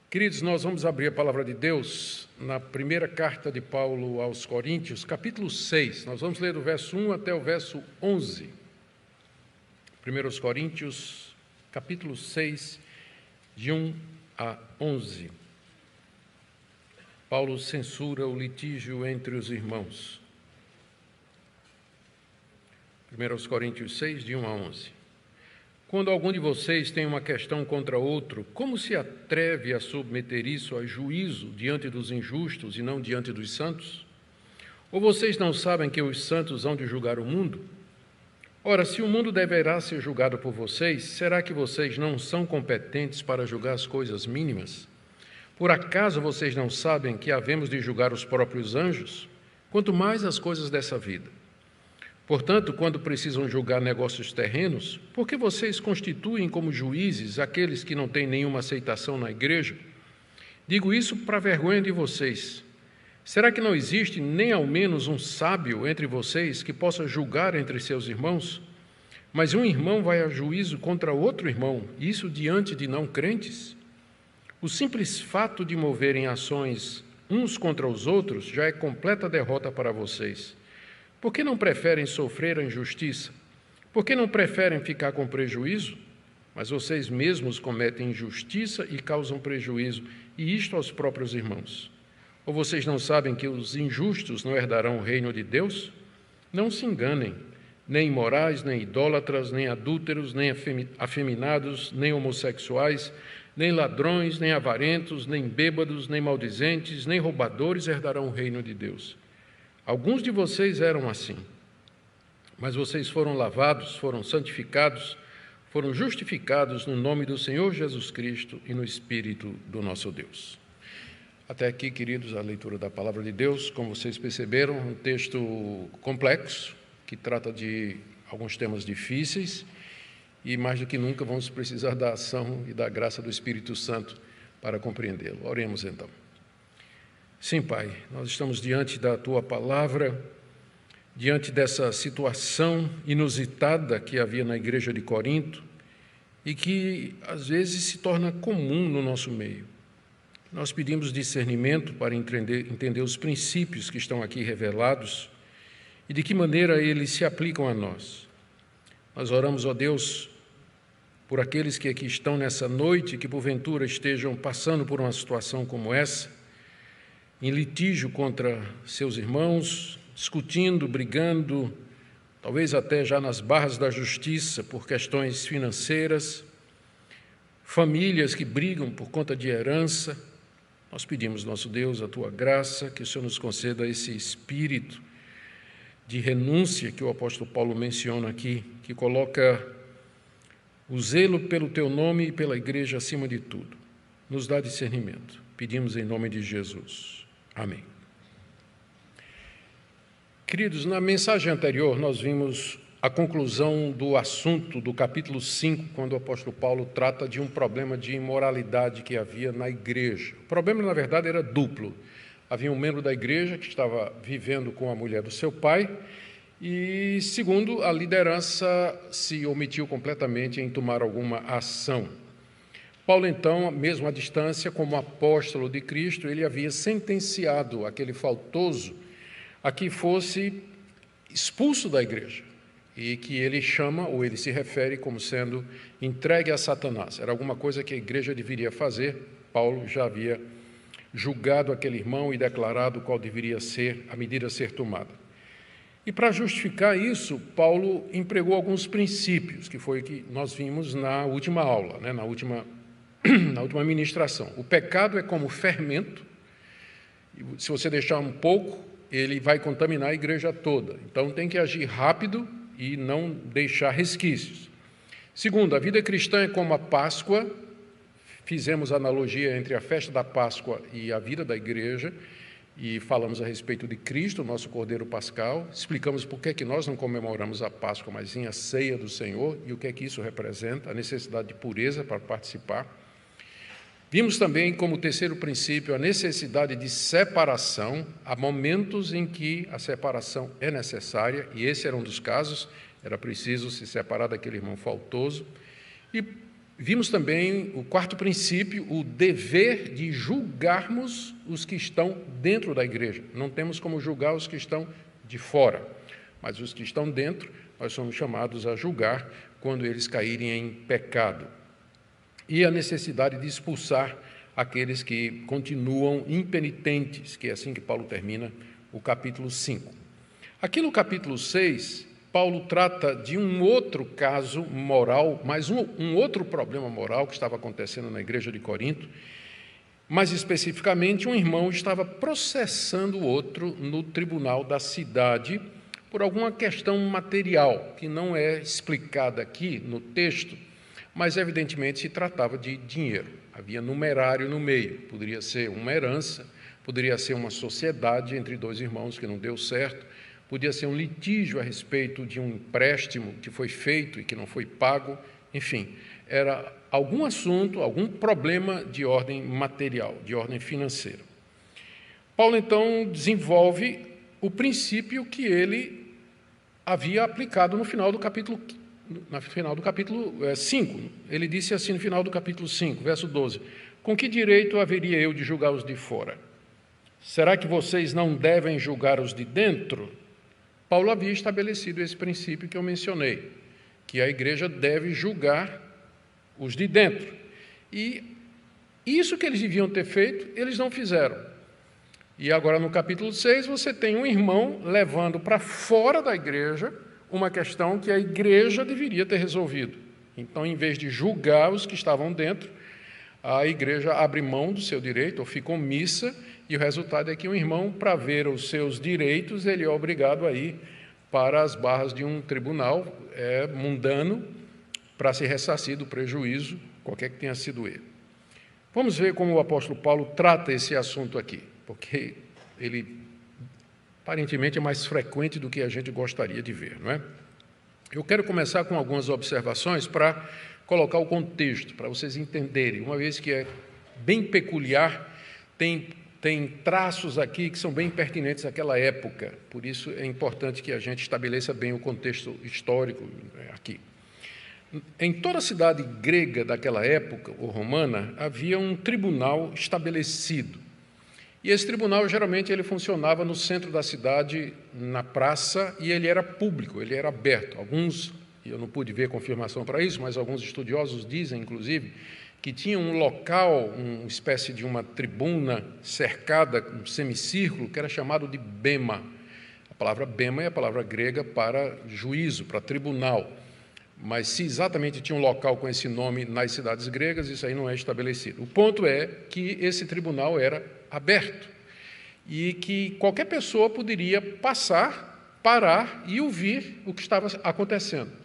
Queridos, nós vamos abrir a palavra de Deus na primeira carta de Paulo aos Coríntios, capítulo 6. Nós vamos ler do verso 1 até o verso 11. 1 Coríntios, capítulo 6, de 1 a 11. Paulo censura o litígio entre os irmãos. 1 Coríntios 6, de 1 a 11. Quando algum de vocês tem uma questão contra outro, como se atreve a submeter isso a juízo diante dos injustos e não diante dos santos? Ou vocês não sabem que os santos hão de julgar o mundo? Ora, se o mundo deverá ser julgado por vocês, será que vocês não são competentes para julgar as coisas mínimas? Por acaso vocês não sabem que havemos de julgar os próprios anjos? Quanto mais as coisas dessa vida. Portanto, quando precisam julgar negócios terrenos, por que vocês constituem como juízes aqueles que não têm nenhuma aceitação na igreja? Digo isso para vergonha de vocês. Será que não existe nem ao menos um sábio entre vocês que possa julgar entre seus irmãos? Mas um irmão vai a juízo contra outro irmão, isso diante de não crentes? O simples fato de moverem ações uns contra os outros já é completa derrota para vocês. Por que não preferem sofrer a injustiça? Por que não preferem ficar com prejuízo? Mas vocês mesmos cometem injustiça e causam prejuízo, e isto aos próprios irmãos. Ou vocês não sabem que os injustos não herdarão o reino de Deus? Não se enganem, nem imorais, nem idólatras, nem adúlteros, nem afeminados, nem homossexuais, nem ladrões, nem avarentos, nem bêbados, nem maldizentes, nem roubadores herdarão o reino de Deus. Alguns de vocês eram assim, mas vocês foram lavados, foram santificados, foram justificados no nome do Senhor Jesus Cristo e no Espírito do nosso Deus. Até aqui, queridos, a leitura da Palavra de Deus. Como vocês perceberam, um texto complexo, que trata de alguns temas difíceis, e mais do que nunca vamos precisar da ação e da graça do Espírito Santo para compreendê-lo. Oremos então. Sim, Pai, nós estamos diante da Tua Palavra, diante dessa situação inusitada que havia na igreja de Corinto e que, às vezes, se torna comum no nosso meio. Nós pedimos discernimento para entender os princípios que estão aqui revelados e de que maneira eles se aplicam a nós. Nós oramos, ó Deus, por aqueles que aqui estão nessa noite, que porventura estejam passando por uma situação como essa, em litígio contra seus irmãos, discutindo, brigando, talvez até já nas barras da justiça por questões financeiras, famílias que brigam por conta de herança. Nós pedimos, nosso Deus, a Tua graça, que o Senhor nos conceda esse espírito de renúncia que o apóstolo Paulo menciona aqui, que coloca o zelo pelo Teu nome e pela igreja acima de tudo. Nos dá discernimento. Pedimos em nome de Jesus. Amém. Queridos, na mensagem anterior nós vimos a conclusão do assunto do capítulo 5, quando o apóstolo Paulo trata de um problema de imoralidade que havia na igreja. O problema, na verdade, era duplo. Havia um membro da igreja que estava vivendo com a mulher do seu pai e, segundo, a liderança se omitiu completamente em tomar alguma ação. Paulo, então, mesmo à distância, como apóstolo de Cristo, ele havia sentenciado aquele faltoso a que fosse expulso da igreja e que ele chama, ou ele se refere como sendo entregue a Satanás. Era alguma coisa que a igreja deveria fazer. Paulo já havia julgado aquele irmão e declarado qual deveria ser a medida a ser tomada. E para justificar isso, Paulo empregou alguns princípios, que foi o que nós vimos na última aula, na última ministração. O pecado é como fermento, se você deixar um pouco, ele vai contaminar a igreja toda. Então tem que agir rápido e não deixar resquícios. Segundo, a vida cristã é como a Páscoa. Fizemos analogia entre a festa da Páscoa e a vida da igreja e falamos a respeito de Cristo, nosso Cordeiro Pascal. Explicamos por que nós não comemoramos a Páscoa, mas sim a ceia do Senhor e o que é que isso representa, a necessidade de pureza para participar. Vimos também, como terceiro princípio, a necessidade de separação. Há momentos em que a separação é necessária, e esse era um dos casos, era preciso se separar daquele irmão faltoso. E Vimos também o quarto princípio, o dever de julgarmos os que estão dentro da igreja. Não temos como julgar os que estão de fora, mas os que estão dentro, nós somos chamados a julgar quando eles caírem em pecado. E a necessidade de expulsar aqueles que continuam impenitentes, que é assim que Paulo termina o capítulo 5. Aqui no capítulo 6, Paulo trata de um outro caso moral, mais um outro problema moral que estava acontecendo na igreja de Corinto. Mais especificamente, um irmão estava processando o outro no tribunal da cidade por alguma questão material, que não é explicada aqui no texto, mas evidentemente se tratava de dinheiro. Havia numerário no meio, poderia ser uma herança, poderia ser uma sociedade entre dois irmãos que não deu certo, podia ser um litígio a respeito de um empréstimo que foi feito e que não foi pago, enfim, era algum assunto, algum problema de ordem material, de ordem financeira. Paulo, então, desenvolve o princípio que ele havia aplicado no final do capítulo 5. Ele disse assim no final do capítulo 5, verso 12: com que direito haveria eu de julgar os de fora? Será que vocês não devem julgar os de dentro? Paulo havia estabelecido esse princípio que eu mencionei, que a igreja deve julgar os de dentro. E isso que eles deviam ter feito, eles não fizeram. E agora, no capítulo 6, você tem um irmão levando para fora da igreja uma questão que a igreja deveria ter resolvido. Então, em vez de julgar os que estavam dentro, a igreja abre mão do seu direito, ou fica omissa, e o resultado é que um irmão, para ver os seus direitos, ele é obrigado a ir para as barras de um tribunal mundano para se ressarcir do prejuízo, qualquer que tenha sido ele. Vamos ver como o apóstolo Paulo trata esse assunto aqui, porque ele aparentemente é mais frequente do que a gente gostaria de ver, não é? Eu quero começar com algumas observações para colocar o contexto, para vocês entenderem, uma vez que é bem peculiar, tem traços aqui que são bem pertinentes àquela época, por isso é importante que a gente estabeleça bem o contexto histórico aqui. Em toda a cidade grega daquela época, ou romana, havia um tribunal estabelecido. E esse tribunal, geralmente, ele funcionava no centro da cidade, na praça, e ele era público, ele era aberto. Alguns, eu não pude ver confirmação para isso, mas alguns estudiosos dizem, inclusive, que tinha um local, uma espécie de uma tribuna cercada, um semicírculo, que era chamado de bema. A palavra bema é a palavra grega para juízo, para tribunal. Mas se exatamente tinha um local com esse nome nas cidades gregas, isso aí não é estabelecido. O ponto é que esse tribunal era aberto e que qualquer pessoa poderia passar, parar e ouvir o que estava acontecendo.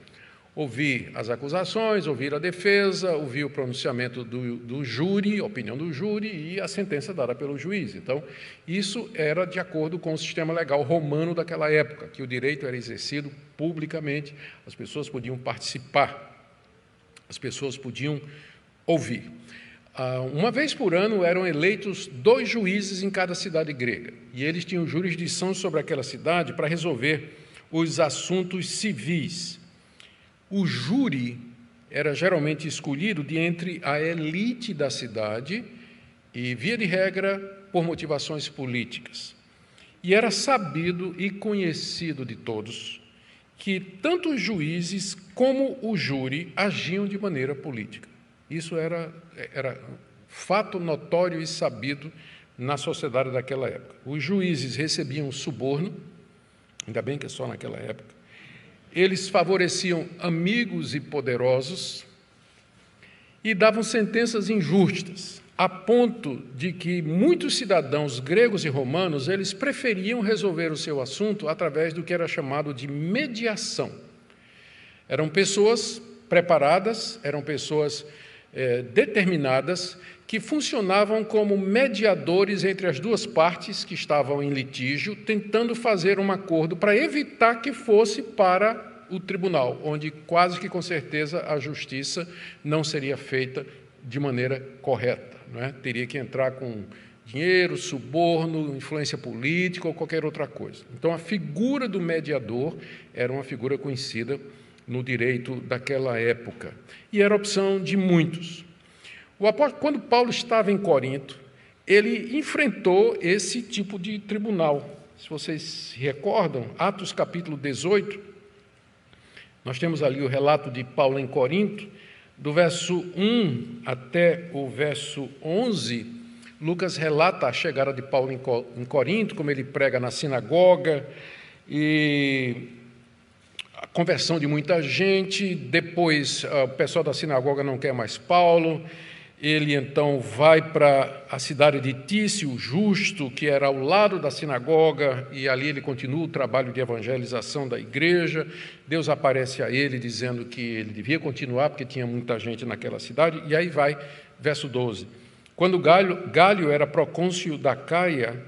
Ouvir as acusações, ouvir a defesa, ouvir o pronunciamento do júri, a opinião do júri e a sentença dada pelo juiz. Então, isso era de acordo com o sistema legal romano daquela época, que o direito era exercido publicamente, as pessoas podiam participar, as pessoas podiam ouvir. Uma vez por ano eram eleitos 2 juízes em cada cidade grega, e eles tinham jurisdição sobre aquela cidade para resolver os assuntos civis. O júri era geralmente escolhido de entre a elite da cidade e, via de regra, por motivações políticas. E era sabido e conhecido de todos que tanto os juízes como o júri agiam de maneira política. Isso era fato notório e sabido na sociedade daquela época. Os juízes recebiam suborno, ainda bem que é só naquela época. Eles favoreciam amigos e poderosos e davam sentenças injustas, a ponto de que muitos cidadãos gregos e romanos, eles preferiam resolver o seu assunto através do que era chamado de mediação. Eram pessoas preparadas, eram pessoas determinadas, que funcionavam como mediadores entre as duas partes que estavam em litígio, tentando fazer um acordo para evitar que fosse para o tribunal, onde quase que com certeza a justiça não seria feita de maneira correta, não é? Teria que entrar com dinheiro, suborno, influência política ou qualquer outra coisa. Então, a figura do mediador era uma figura conhecida no direito daquela época. E era opção de muitos. Quando Paulo estava em Corinto, ele enfrentou esse tipo de tribunal. Se vocês se recordam, Atos capítulo 18, nós temos ali o relato de Paulo em Corinto, do verso 1 até o verso 11, Lucas relata a chegada de Paulo em Corinto, como ele prega na sinagoga, e a conversão de muita gente. Depois o pessoal da sinagoga não quer mais Paulo, ele então vai para a cidade de Tício Justo, que era ao lado da sinagoga, e ali ele continua o trabalho de evangelização da igreja. Deus aparece a ele dizendo que ele devia continuar, porque tinha muita gente naquela cidade, e aí vai, verso 12. Quando Gálio era procônsul da Caia,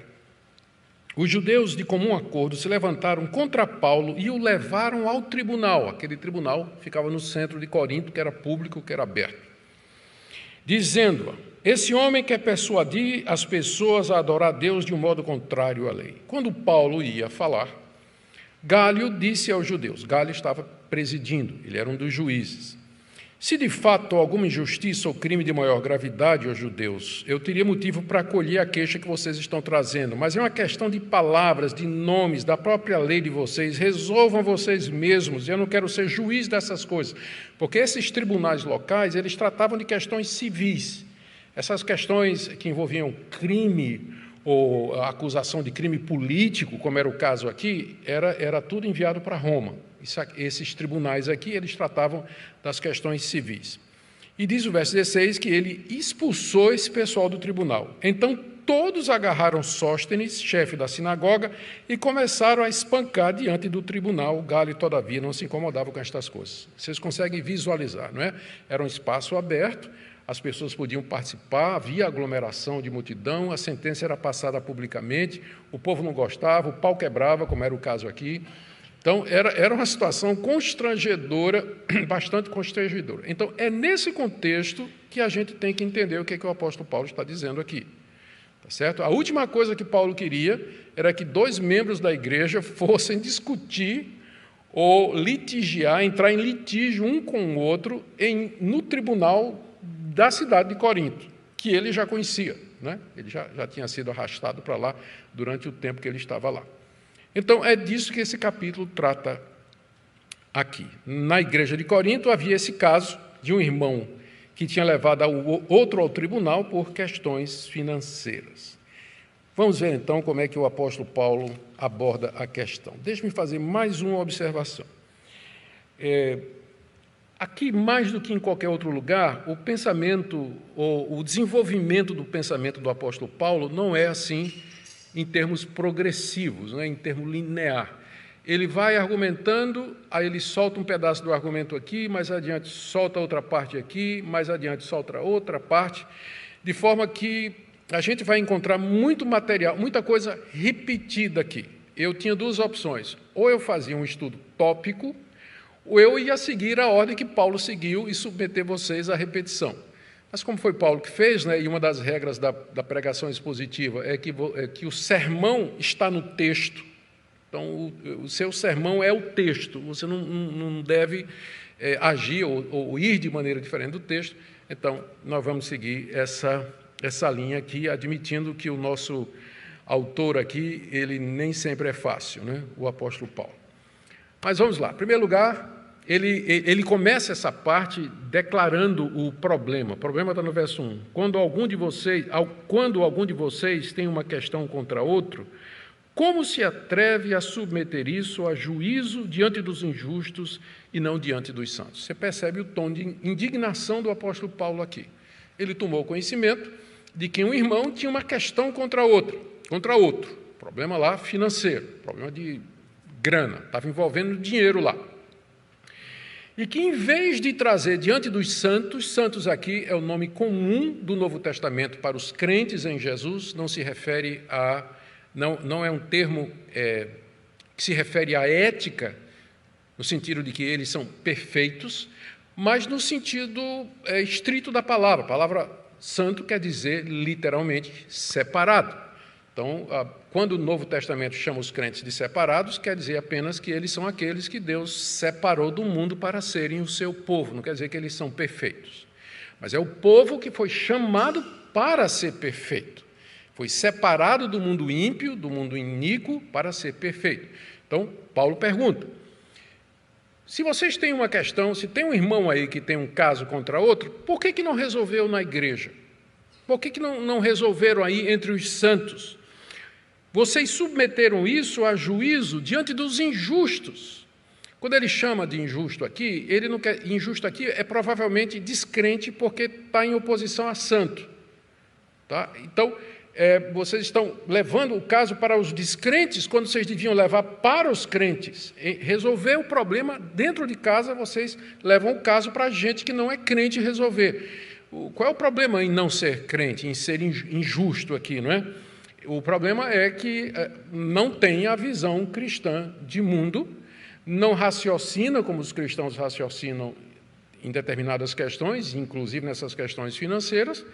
os judeus de comum acordo se levantaram contra Paulo e o levaram ao tribunal. Aquele tribunal ficava no centro de Corinto, que era público, que era aberto, dizendo: esse homem quer persuadir as pessoas a adorar a Deus de um modo contrário à lei. Quando Paulo ia falar, Gálio disse aos judeus, Gálio estava presidindo, ele era um dos juízes: se de fato há alguma injustiça ou crime de maior gravidade aos judeus, eu teria motivo para acolher a queixa que vocês estão trazendo, mas é uma questão de palavras, de nomes, da própria lei de vocês. Resolvam vocês mesmos, eu não quero ser juiz dessas coisas, porque esses tribunais locais, eles tratavam de questões civis. Essas questões que envolviam crime ou acusação de crime político, como era o caso aqui, era tudo enviado para Roma. Esses tribunais aqui, eles tratavam das questões civis. E diz o verso 16 que ele expulsou esse pessoal do tribunal. Então, todos agarraram Sóstenes, chefe da sinagoga, e começaram a espancar diante do tribunal. Gálio, todavia, não se incomodava com estas coisas. Vocês conseguem visualizar, não é? Era um espaço aberto, as pessoas podiam participar, havia aglomeração de multidão, a sentença era passada publicamente, o povo não gostava, o pau quebrava, como era o caso aqui. Então, era uma situação constrangedora, bastante constrangedora. Então, é nesse contexto que a gente tem que entender o que o apóstolo Paulo está dizendo aqui. Tá certo? A última coisa que Paulo queria era que dois membros da igreja fossem discutir ou litigiar, entrar em litígio um com o outro no tribunal da cidade de Corinto, que ele já conhecia, né? Ele já tinha sido arrastado para lá durante o tempo que ele estava lá. Então, é disso que esse capítulo trata aqui. Na igreja de Corinto havia esse caso de um irmão que tinha levado outro ao tribunal por questões financeiras. Vamos ver, então, como é que o apóstolo Paulo aborda a questão. Deixe-me fazer mais uma observação. Aqui, mais do que em qualquer outro lugar, o pensamento, ou o desenvolvimento do pensamento do apóstolo Paulo não é assim em termos progressivos, né, em termos linear. Ele vai argumentando, aí ele solta um pedaço do argumento aqui, mais adiante solta outra parte aqui, mais adiante solta outra parte, de forma que a gente vai encontrar muito material, muita coisa repetida aqui. Eu tinha duas opções: ou eu fazia um estudo tópico, ou eu ia seguir a ordem que Paulo seguiu e submeter vocês à repetição. Mas como foi Paulo que fez, né, e uma das regras da pregação expositiva é que o sermão está no texto. Então, o seu sermão é o texto, você não deve agir ou ir de maneira diferente do texto. Então, nós vamos seguir essa linha aqui, admitindo que o nosso autor aqui, ele nem sempre é fácil, né, o apóstolo Paulo. Mas vamos lá. Em primeiro lugar, ele começa essa parte declarando o problema. O problema está no verso 1. Quando algum de vocês tem uma questão contra outro, como se atreve a submeter isso a juízo diante dos injustos e não diante dos santos? Você percebe o tom de indignação do apóstolo Paulo aqui. Ele tomou conhecimento de que um irmão tinha uma questão contra outro. Problema lá financeiro, problema de grana, estava envolvendo dinheiro lá. E que, em vez de trazer diante dos santos, santos aqui é o nome comum do Novo Testamento para os crentes em Jesus, não se refere não é um termo que se refere à ética, no sentido de que eles são perfeitos, mas no sentido estrito da palavra. A palavra santo quer dizer, literalmente, separado. Então, quando o Novo Testamento chama os crentes de separados, quer dizer apenas que eles são aqueles que Deus separou do mundo para serem o seu povo, não quer dizer que eles são perfeitos. Mas é o povo que foi chamado para ser perfeito. Foi separado do mundo ímpio, do mundo iníquo, para ser perfeito. Então, Paulo pergunta, se vocês têm uma questão, se tem um irmão aí que tem um caso contra outro, por que não resolveu na igreja? Por que não resolveram aí entre os santos? Vocês submeteram isso a juízo diante dos injustos. Quando ele chama de injusto aqui, ele não quer, injusto aqui é provavelmente descrente porque está em oposição a santo. Tá? Então, vocês estão levando o caso para os descrentes quando vocês deviam levar para os crentes. Resolver o problema dentro de casa, vocês levam o caso para a gente que não é crente resolver. Qual é o problema em não ser crente, em ser injusto aqui, não é? O problema é que não tem a visão cristã de mundo, não raciocina como os cristãos raciocinam em determinadas questões, inclusive nessas questões financeiras,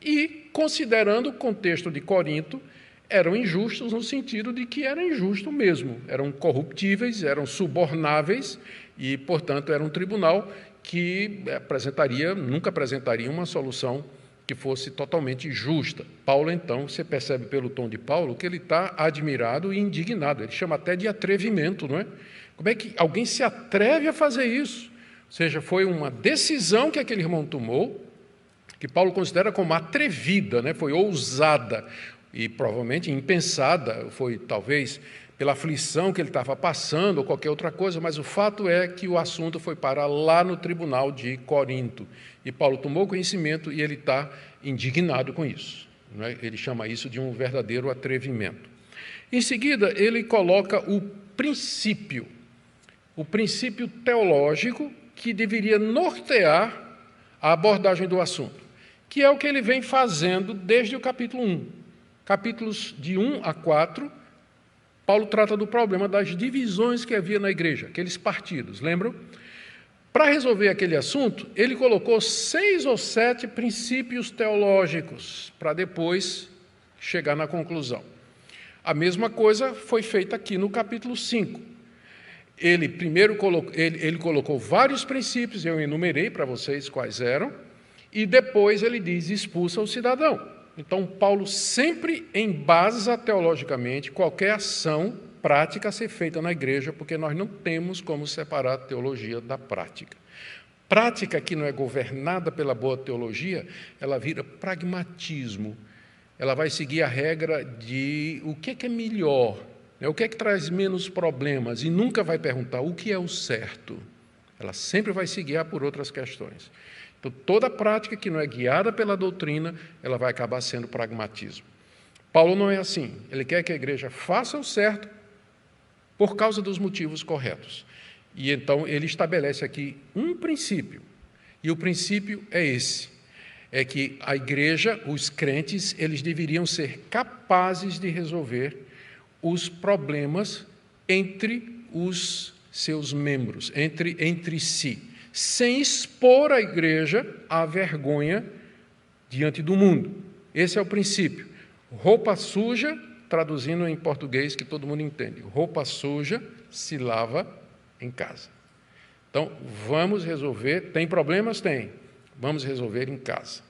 e, considerando o contexto de Corinto, eram injustos no sentido de que era injusto mesmo, eram corruptíveis, eram subornáveis e, portanto, era um tribunal que nunca apresentaria uma solução que fosse totalmente justa. Paulo, então, você percebe pelo tom de Paulo que ele está admirado e indignado. Ele chama até de atrevimento, não é? Como é que alguém se atreve a fazer isso? Ou seja, foi uma decisão que aquele irmão tomou, que Paulo considera como atrevida, né? Foi ousada e provavelmente impensada, foi talvez pela aflição que ele estava passando ou qualquer outra coisa, mas o fato é que o assunto foi parar lá no tribunal de Corinto. E Paulo tomou conhecimento e ele está indignado com isso. Não é? Ele chama isso de um verdadeiro atrevimento. Em seguida, ele coloca o princípio teológico que deveria nortear a abordagem do assunto, que é o que ele vem fazendo desde o capítulo 1. Capítulos de 1 a 4, Paulo trata do problema das divisões que havia na igreja, aqueles partidos, lembram? Para resolver aquele assunto, ele colocou 6 ou 7 princípios teológicos, para depois chegar na conclusão. A mesma coisa foi feita aqui no capítulo 5. Ele primeiro colocou vários princípios, eu enumerei para vocês quais eram, e depois ele diz, expulsa o cidadão. Então, Paulo sempre embasa teologicamente qualquer ação prática a ser feita na igreja, porque nós não temos como separar a teologia da prática. Prática que não é governada pela boa teologia, ela vira pragmatismo. Ela vai seguir a regra de o que é melhor, né? O que é que traz menos problemas, e nunca vai perguntar o que é o certo. Ela sempre vai se guiar por outras questões. Então, toda prática que não é guiada pela doutrina, ela vai acabar sendo pragmatismo. Paulo não é assim. Ele quer que a igreja faça o certo por causa dos motivos corretos. E então ele estabelece aqui um princípio. E o princípio é esse. É que a igreja, os crentes, eles deveriam ser capazes de resolver os problemas entre os seus membros, entre si, sem expor a igreja à vergonha diante do mundo. Esse é o princípio. Roupa suja, traduzindo em português que todo mundo entende, roupa suja se lava em casa. Então, vamos resolver, tem problemas? Tem. Vamos resolver em casa.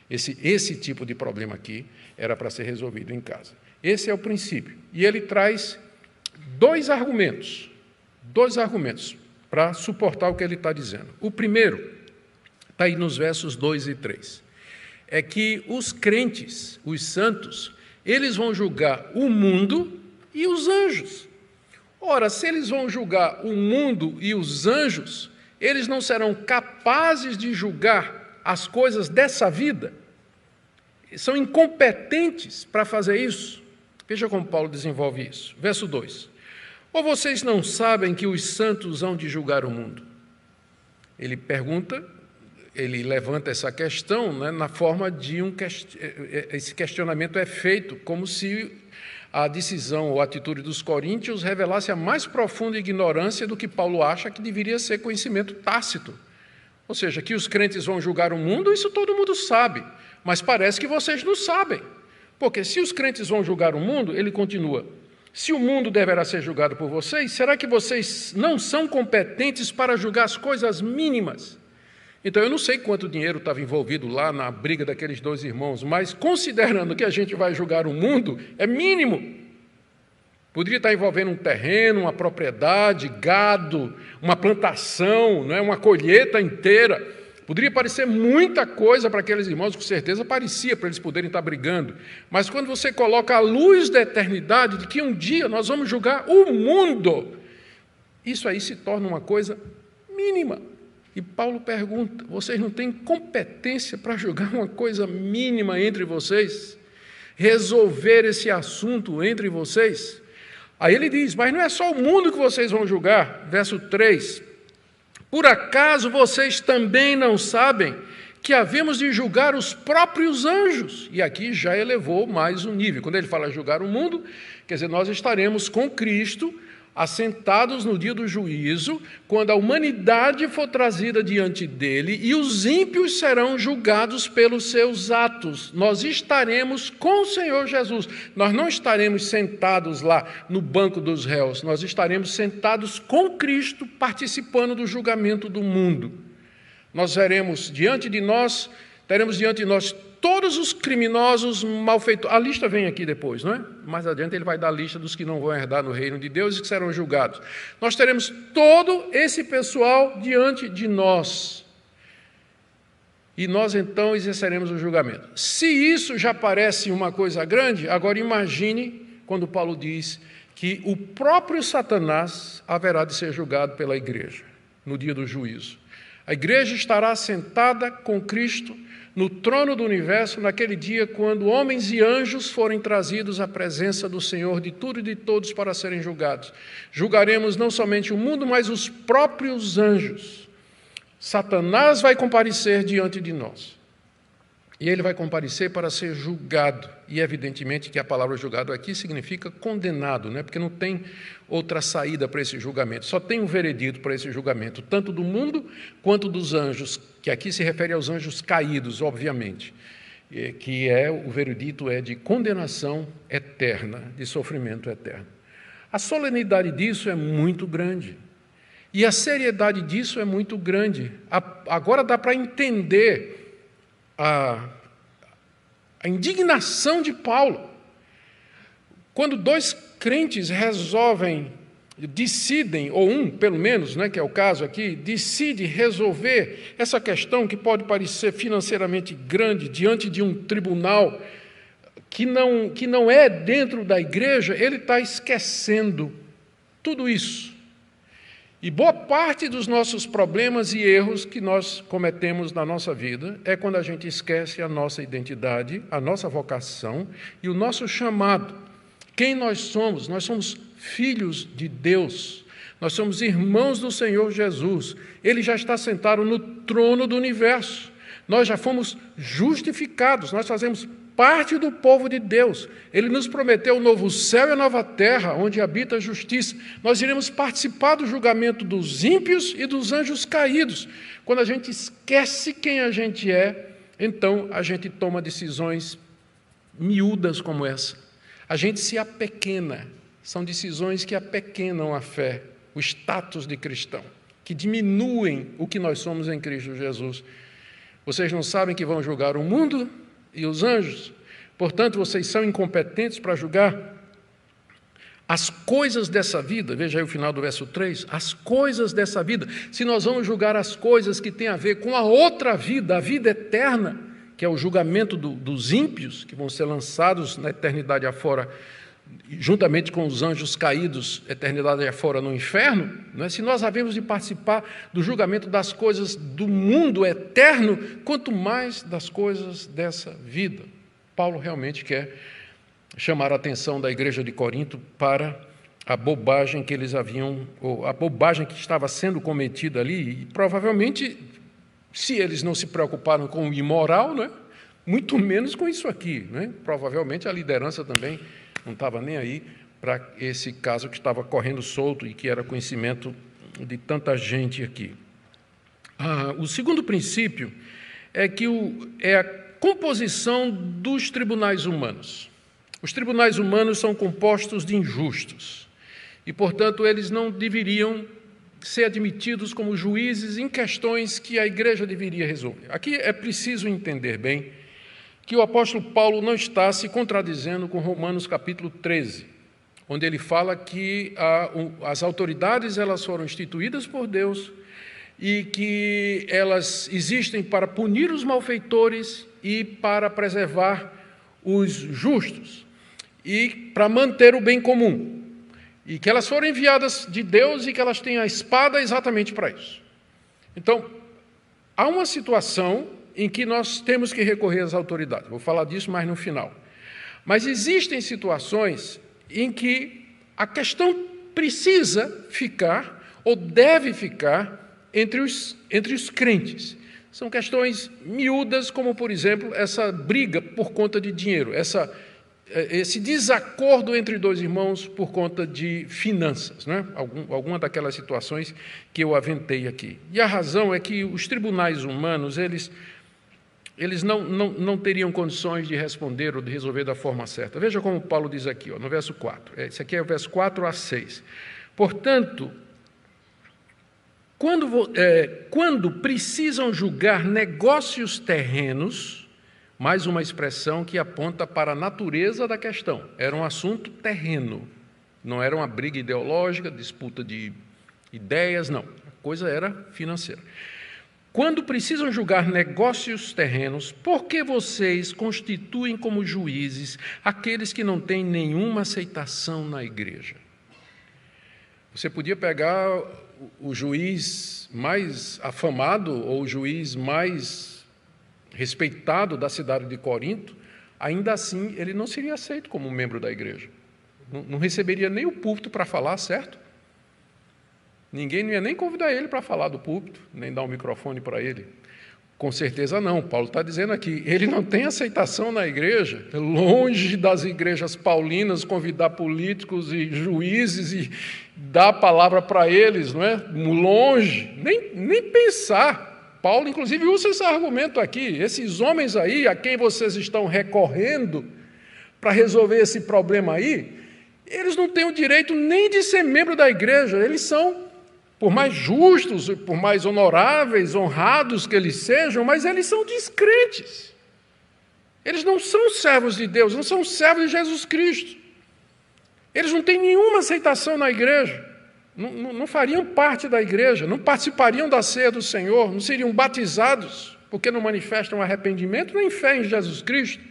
Esse tipo de problema aqui era para ser resolvido em casa. Esse é o princípio. E ele traz dois argumentos para suportar o que ele está dizendo. O primeiro está aí nos versos 2 e 3. É que os crentes, os santos, eles vão julgar o mundo e os anjos. Ora, se eles vão julgar o mundo e os anjos, eles não serão capazes de julgar as coisas dessa vida? São incompetentes para fazer isso? Veja como Paulo desenvolve isso. Verso 2. Ou vocês não sabem que os santos hão de julgar o mundo? Ele pergunta, ele levanta essa questão, né, na forma de esse questionamento é feito como se a decisão ou atitude dos coríntios revelasse a mais profunda ignorância do que Paulo acha que deveria ser conhecimento tácito. Ou seja, que os crentes vão julgar o mundo, isso todo mundo sabe, mas parece que vocês não sabem. Porque se os crentes vão julgar o mundo, ele continua, se o mundo deverá ser julgado por vocês, será que vocês não são competentes para julgar as coisas mínimas? Então, eu não sei quanto dinheiro estava envolvido lá na briga daqueles dois irmãos, mas considerando que a gente vai julgar o mundo, é mínimo. Poderia estar envolvendo um terreno, uma propriedade, gado, uma plantação, não é? Uma colheita inteira. Poderia parecer muita coisa para aqueles irmãos, com certeza parecia, para eles poderem estar brigando. Mas quando você coloca a luz da eternidade, de que um dia nós vamos julgar o mundo, isso aí se torna uma coisa mínima. E Paulo pergunta, vocês não têm competência para julgar uma coisa mínima entre vocês? Resolver esse assunto entre vocês? Aí ele diz, mas não é só o mundo que vocês vão julgar. Verso 3, por acaso vocês também não sabem que havemos de julgar os próprios anjos? E aqui já elevou mais um nível. Quando ele fala julgar o mundo, quer dizer, nós estaremos com Cristo, assentados no dia do juízo, quando a humanidade for trazida diante dele e os ímpios serão julgados pelos seus atos. Nós estaremos com o Senhor Jesus. Nós não estaremos sentados lá no banco dos réus, nós estaremos sentados com Cristo, participando do julgamento do mundo. Nós veremos diante de nós, teremos diante de nós todos os criminosos malfeitores. A lista vem aqui depois, não é? Mais adiante ele vai dar a lista dos que não vão herdar no reino de Deus e que serão julgados. Nós teremos todo esse pessoal diante de nós. E nós então exerceremos o julgamento. Se isso já parece uma coisa grande, agora imagine quando Paulo diz que o próprio Satanás haverá de ser julgado pela igreja no dia do juízo. A igreja estará sentada com Cristo no trono do universo, naquele dia, quando homens e anjos forem trazidos à presença do Senhor de tudo e de todos para serem julgados. Julgaremos não somente o mundo, mas os próprios anjos. Satanás vai comparecer diante de nós. E ele vai comparecer para ser julgado. E evidentemente que a palavra julgado aqui significa condenado, né? Porque não tem outra saída para esse julgamento. Só tem um veredito para esse julgamento, tanto do mundo quanto dos anjos, que aqui se refere aos anjos caídos, obviamente, que o veredito é de condenação eterna, de sofrimento eterno. A solenidade disso é muito grande. E a seriedade disso é muito grande. Agora dá para entender a indignação de Paulo. Quando dois crentes decidem, ou um pelo menos, né, que é o caso aqui, decide resolver essa questão que pode parecer financeiramente grande diante de um tribunal que não é dentro da igreja, ele está esquecendo tudo isso. E boa parte dos nossos problemas e erros que nós cometemos na nossa vida é quando a gente esquece a nossa identidade, a nossa vocação e o nosso chamado. Quem nós somos? Nós somos filhos de Deus. Nós somos irmãos do Senhor Jesus. Ele já está sentado no trono do universo. Nós já fomos justificados, nós fazemos parte do povo de Deus. Ele nos prometeu o novo céu e a nova terra, onde habita a justiça. Nós iremos participar do julgamento dos ímpios e dos anjos caídos. Quando a gente esquece quem a gente é, então a gente toma decisões miúdas como essa. A gente se apequena. São decisões que apequenam a fé, o status de cristão, que diminuem o que nós somos em Cristo Jesus. Vocês não sabem que vão julgar o mundo e os anjos, portanto, vocês são incompetentes para julgar as coisas dessa vida. Veja aí o final do verso 3, as coisas dessa vida. Se nós vamos julgar as coisas que têm a ver com a outra vida, a vida eterna, que é o julgamento dos ímpios, que vão ser lançados na eternidade afora, juntamente com os anjos caídos, eternidade afora no inferno, né? Se nós havemos de participar do julgamento das coisas do mundo eterno, quanto mais das coisas dessa vida. Paulo realmente quer chamar a atenção da igreja de Corinto para a bobagem que eles haviam, ou a bobagem que estava sendo cometida ali, e provavelmente, se eles não se preocuparam com o imoral, né? Muito menos com isso aqui, né? Provavelmente a liderança também não estava nem aí para esse caso que estava correndo solto e que era conhecimento de tanta gente aqui. O segundo princípio é que é a composição dos tribunais humanos. Os tribunais humanos são compostos de injustos e, portanto, eles não deveriam ser admitidos como juízes em questões que a igreja deveria resolver. Aqui é preciso entender bem que o apóstolo Paulo não está se contradizendo com Romanos capítulo 13, onde ele fala que as autoridades elas foram instituídas por Deus e que elas existem para punir os malfeitores e para preservar os justos e para manter o bem comum. E que elas foram enviadas de Deus e que elas têm a espada exatamente para isso. Então, há uma situação em que nós temos que recorrer às autoridades. Vou falar disso mais no final. Mas existem situações em que a questão precisa ficar ou deve ficar entre os crentes. São questões miúdas, como, por exemplo, essa briga por conta de dinheiro, esse desacordo entre dois irmãos por conta de finanças, né? Alguma daquelas situações que eu aventei aqui. E a razão é que os tribunais humanos, eles não teriam condições de responder ou de resolver da forma certa. Veja como Paulo diz aqui, no verso 4. Esse aqui é o verso 4 a 6. Portanto, quando precisam julgar negócios terrenos, mais uma expressão que aponta para a natureza da questão. Era um assunto terreno, não era uma briga ideológica, disputa de ideias, não. A coisa era financeira. Quando precisam julgar negócios terrenos, por que vocês constituem como juízes aqueles que não têm nenhuma aceitação na igreja? Você podia pegar o juiz mais afamado ou o juiz mais respeitado da cidade de Corinto, ainda assim ele não seria aceito como membro da igreja. Não receberia nem o púlpito para falar, certo? Ninguém não ia nem convidar ele para falar do púlpito, nem dar um microfone para ele. Com certeza não. Paulo está dizendo aqui, ele não tem aceitação na igreja, longe das igrejas paulinas convidar políticos e juízes e dar a palavra para eles, não é? Longe, nem pensar. Paulo, inclusive, usa esse argumento aqui. Esses homens aí, a quem vocês estão recorrendo para resolver esse problema aí, eles não têm o direito nem de ser membro da igreja. Eles são, por mais justos, por mais honoráveis, honrados que eles sejam, mas eles são descrentes. Eles não são servos de Deus, não são servos de Jesus Cristo. Eles não têm nenhuma aceitação na igreja. Não fariam parte da igreja, não participariam da ceia do Senhor, não seriam batizados, porque não manifestam arrependimento nem fé em Jesus Cristo.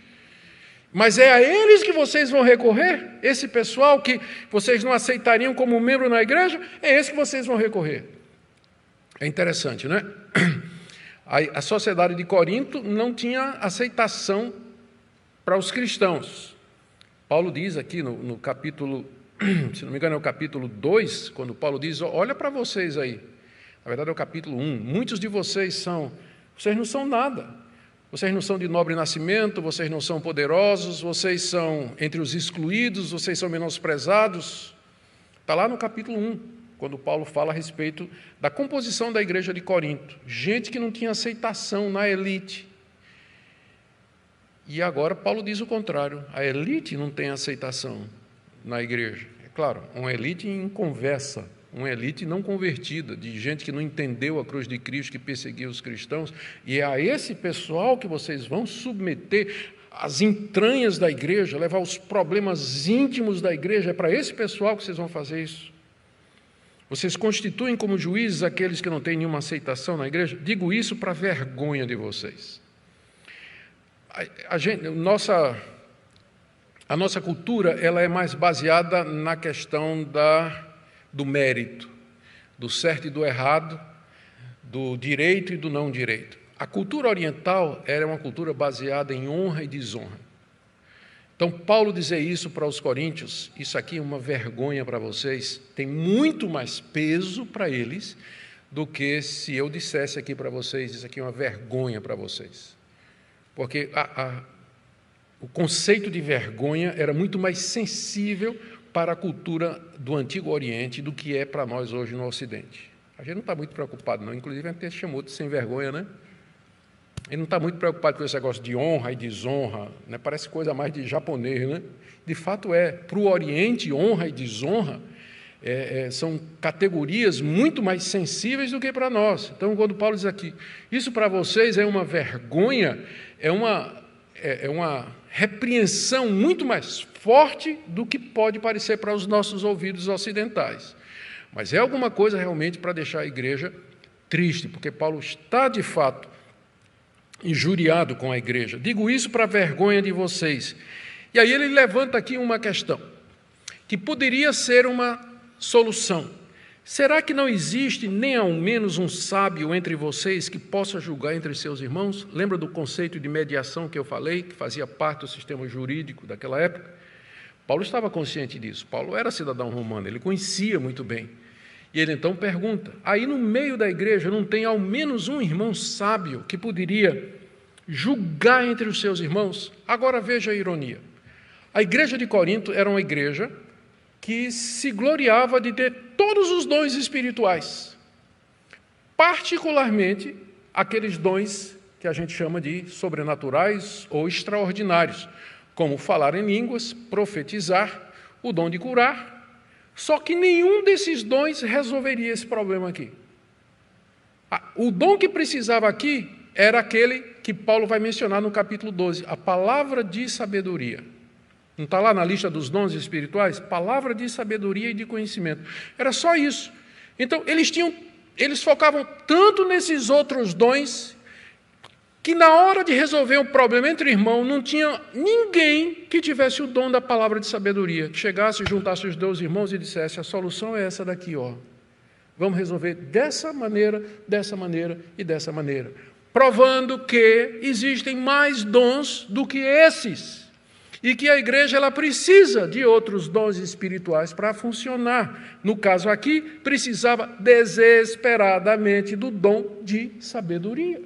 Mas é a eles que vocês vão recorrer? Esse pessoal que vocês não aceitariam como membro na igreja, é esse que vocês vão recorrer. É interessante, não é? A sociedade de Corinto não tinha aceitação para os cristãos. Paulo diz aqui no capítulo, se não me engano é o capítulo 2, quando Paulo diz, olha para vocês aí, na verdade é o capítulo 1, muitos de vocês não são nada, vocês não são de nobre nascimento, vocês não são poderosos, vocês são entre os excluídos, vocês são menosprezados. Está lá no capítulo 1, quando Paulo fala a respeito da composição da igreja de Corinto, gente que não tinha aceitação na elite. E agora Paulo diz o contrário, a elite não tem aceitação na igreja. É claro, uma elite em conversa, uma elite não convertida, de gente que não entendeu a cruz de Cristo, que perseguia os cristãos, e é a esse pessoal que vocês vão submeter as entranhas da igreja, levar os problemas íntimos da igreja, é para esse pessoal que vocês vão fazer isso. Vocês constituem como juízes aqueles que não têm nenhuma aceitação na igreja? Digo isso para vergonha de vocês. A nossa cultura ela é mais baseada na questão do mérito, do certo e do errado, do direito e do não direito. A cultura oriental era uma cultura baseada em honra e desonra. Então, Paulo dizer isso para os coríntios, isso aqui é uma vergonha para vocês, tem muito mais peso para eles do que se eu dissesse aqui para vocês, isso aqui é uma vergonha para vocês. Porque o conceito de vergonha era muito mais sensível para a cultura do Antigo Oriente do que é para nós hoje no Ocidente. A gente não está muito preocupado, não. Inclusive, a gente chamou de sem vergonha, né? Ele não está muito preocupado com esse negócio de honra e desonra, né? Parece coisa mais de japonês, né? De fato é. Para o Oriente, honra e desonra são categorias muito mais sensíveis do que para nós. Então, quando Paulo diz aqui, isso para vocês é uma vergonha, é uma repreensão muito mais forte do que pode parecer para os nossos ouvidos ocidentais. Mas é alguma coisa realmente para deixar a igreja triste, porque Paulo está, de fato, injuriado com a igreja. Digo isso para a vergonha de vocês. E aí ele levanta aqui uma questão, que poderia ser uma solução. Será que não existe nem ao menos um sábio entre vocês que possa julgar entre seus irmãos? Lembra do conceito de mediação que eu falei, que fazia parte do sistema jurídico daquela época? Paulo estava consciente disso. Paulo era cidadão romano, ele conhecia muito bem. E ele então pergunta, aí no meio da igreja não tem ao menos um irmão sábio que poderia julgar entre os seus irmãos? Agora veja a ironia. A igreja de Corinto era uma igreja que se gloriava de ter todos os dons espirituais, particularmente aqueles dons que a gente chama de sobrenaturais ou extraordinários, como falar em línguas, profetizar, o dom de curar. Só que nenhum desses dons resolveria esse problema aqui. O dom que precisava aqui era aquele que Paulo vai mencionar no capítulo 12, a palavra de sabedoria. Não está lá na lista dos dons espirituais? Palavra de sabedoria e de conhecimento. Era só isso. Então, eles focavam tanto nesses outros dons, que na hora de resolver um problema entre irmãos, não tinha ninguém que tivesse o dom da palavra de sabedoria, que chegasse, juntasse os 2 irmãos e dissesse, a solução é essa daqui, ó. Vamos resolver dessa maneira e dessa maneira. Provando que existem mais dons do que esses. E que a igreja ela precisa de outros dons espirituais para funcionar. No caso aqui, precisava desesperadamente do dom de sabedoria,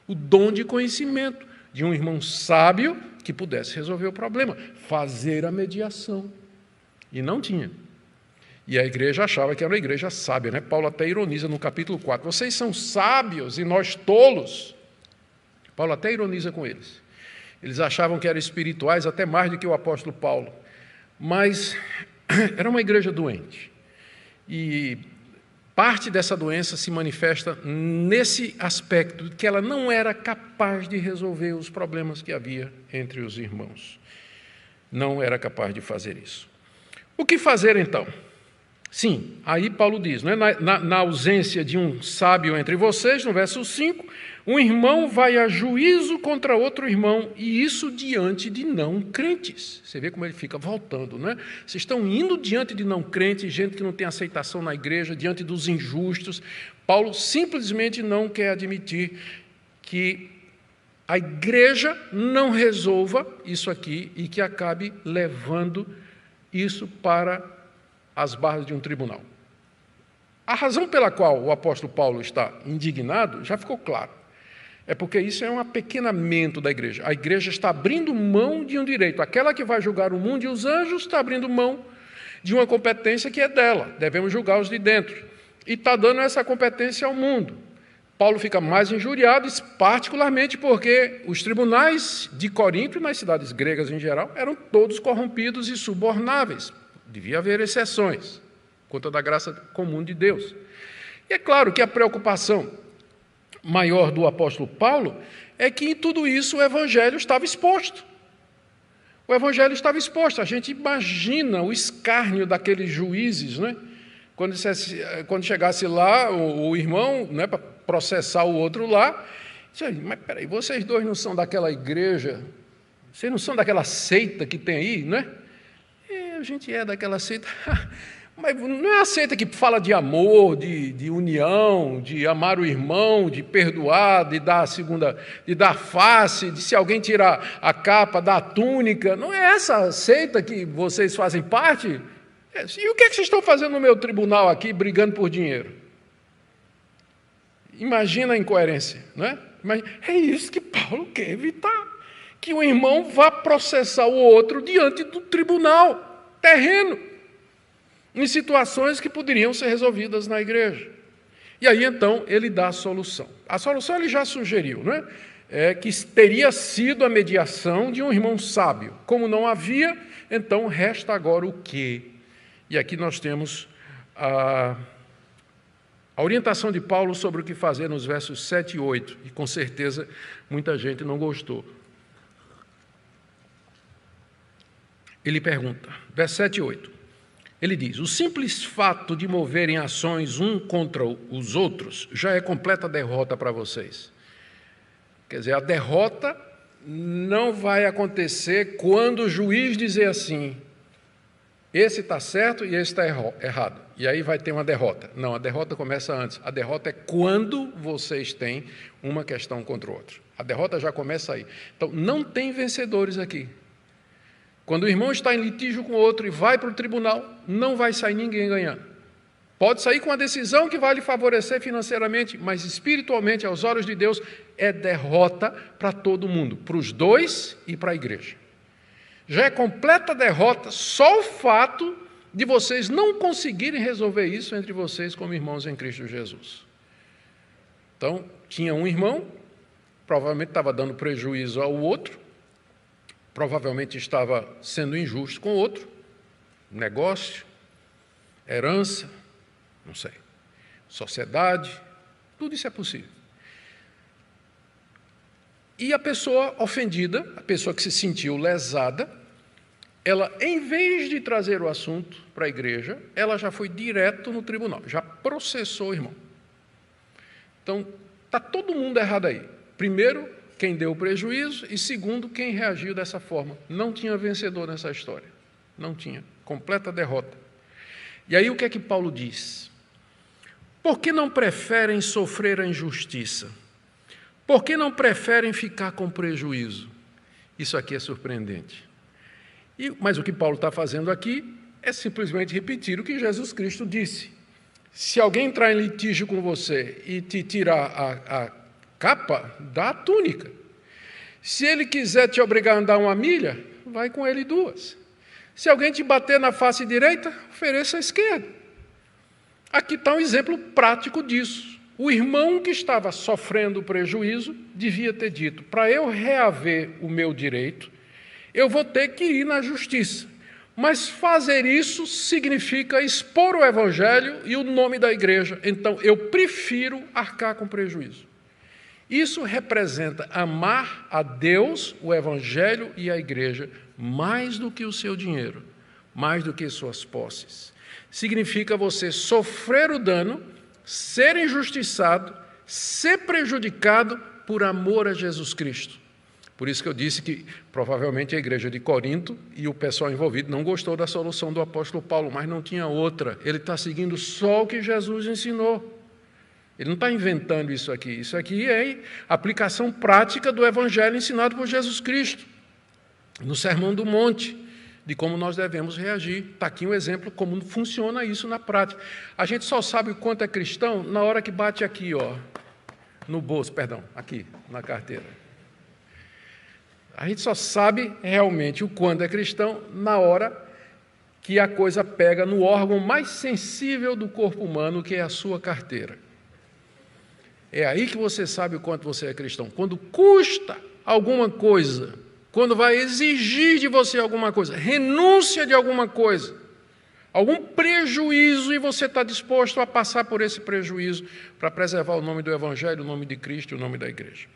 o dom de conhecimento, de um irmão sábio que pudesse resolver o problema, fazer a mediação. E não tinha. E a igreja achava que era uma igreja sábia, né? Paulo até ironiza no capítulo 4, vocês são sábios e nós tolos. Paulo até ironiza com eles. Eles achavam que eram espirituais até mais do que o apóstolo Paulo. Mas era uma igreja doente. E parte dessa doença se manifesta nesse aspecto, de que ela não era capaz de resolver os problemas que havia entre os irmãos. Não era capaz de fazer isso. O que fazer então? Sim, aí Paulo diz, né, na ausência de um sábio entre vocês, no verso 5, um irmão vai a juízo contra outro irmão, e isso diante de não crentes. Você vê como ele fica voltando, né? Vocês estão indo diante de não crentes, gente que não tem aceitação na igreja, diante dos injustos. Paulo simplesmente não quer admitir que a igreja não resolva isso aqui e que acabe levando isso para as barras de um tribunal. A razão pela qual o apóstolo Paulo está indignado já ficou claro. É porque isso é um apequenamento da igreja. A igreja está abrindo mão de um direito. Aquela que vai julgar o mundo e os anjos está abrindo mão de uma competência que é dela. Devemos julgar os de dentro. E está dando essa competência ao mundo. Paulo fica mais injuriado, particularmente porque os tribunais de Corinto e nas cidades gregas em geral eram todos corrompidos e subornáveis. Devia haver exceções, por conta da graça comum de Deus. E é claro que a preocupação maior do apóstolo Paulo é que em tudo isso o evangelho estava exposto. O evangelho estava exposto. A gente imagina o escárnio daqueles juízes, né? Quando chegasse lá o irmão, né, para processar o outro lá, disse, mas peraí, vocês dois não são daquela igreja, vocês não são daquela seita que tem aí, né? A gente é daquela seita, mas não é a seita que fala de amor, de união, de amar o irmão, de perdoar, de dar a segunda, de dar face, de se alguém tirar a capa, dar a túnica. Não é essa seita que vocês fazem parte? E o que é que vocês estão fazendo no meu tribunal aqui, brigando por dinheiro? Imagina a incoerência, não é? Mas é isso que Paulo quer evitar, que o irmão vá processar o outro diante do tribunal terreno, em situações que poderiam ser resolvidas na igreja. E aí, então, ele dá a solução. A solução ele já sugeriu, não é? Que teria sido a mediação de um irmão sábio. Como não havia, então resta agora o quê? E aqui nós temos a orientação de Paulo sobre o que fazer nos versos 7 e 8, e com certeza muita gente não gostou. Ele pergunta, versos 7 e 8, ele diz: o simples fato de moverem ações um contra os outros já é completa derrota para vocês. Quer dizer, a derrota não vai acontecer quando o juiz dizer assim, esse está certo e esse está errado. E aí vai ter uma derrota. Não, a derrota começa antes. A derrota é quando vocês têm uma questão contra o outro. A derrota já começa aí. Então, não tem vencedores aqui. Quando o irmão está em litígio com o outro e vai para o tribunal, não vai sair ninguém ganhando. Pode sair com uma decisão que vai lhe favorecer financeiramente, mas espiritualmente, aos olhos de Deus, é derrota para todo mundo, para os dois e para a igreja. Já é completa derrota só o fato de vocês não conseguirem resolver isso entre vocês como irmãos em Cristo Jesus. Então, tinha um irmão, provavelmente estava dando prejuízo ao outro, provavelmente estava sendo injusto com o outro, negócio, herança, não sei, sociedade, tudo isso é possível. E a pessoa ofendida, a pessoa que se sentiu lesada, ela, em vez de trazer o assunto para a igreja, ela já foi direto no tribunal, já processou o irmão. Então, está todo mundo errado aí. Primeiro, quem deu o prejuízo, e segundo, quem reagiu dessa forma. Não tinha vencedor nessa história. Não tinha. Completa derrota. E aí o que é que Paulo diz? Por que não preferem sofrer a injustiça? Por que não preferem ficar com prejuízo? Isso aqui é surpreendente. Mas o que Paulo está fazendo aqui é simplesmente repetir o que Jesus Cristo disse. Se alguém entrar em litígio com você e te tirar a capa, dá a túnica. Se ele quiser te obrigar a andar 1 milha, vai com ele 2. Se alguém te bater na face direita, ofereça a esquerda. Aqui está um exemplo prático disso. O irmão que estava sofrendo prejuízo devia ter dito, para eu reaver o meu direito, eu vou ter que ir na justiça. Mas fazer isso significa expor o evangelho e o nome da igreja. Então, eu prefiro arcar com prejuízo. Isso representa amar a Deus, o evangelho e a igreja mais do que o seu dinheiro, mais do que suas posses. Significa você sofrer o dano, ser injustiçado, ser prejudicado por amor a Jesus Cristo. Por isso que eu disse que provavelmente a igreja de Corinto e o pessoal envolvido não gostou da solução do apóstolo Paulo, mas não tinha outra. Ele está seguindo só o que Jesus ensinou. Ele não está inventando isso aqui. Isso aqui é aplicação prática do evangelho ensinado por Jesus Cristo, no Sermão do Monte, de como nós devemos reagir. Está aqui um exemplo como funciona isso na prática. A gente só sabe o quanto é cristão na hora que bate aqui, ó, no bolso, aqui, na carteira. A gente só sabe realmente o quanto é cristão na hora que a coisa pega no órgão mais sensível do corpo humano, que é a sua carteira. É aí que você sabe o quanto você é cristão. Quando custa alguma coisa, quando vai exigir de você alguma coisa, renúncia de alguma coisa, algum prejuízo, e você está disposto a passar por esse prejuízo para preservar o nome do Evangelho, o nome de Cristo e o nome da igreja.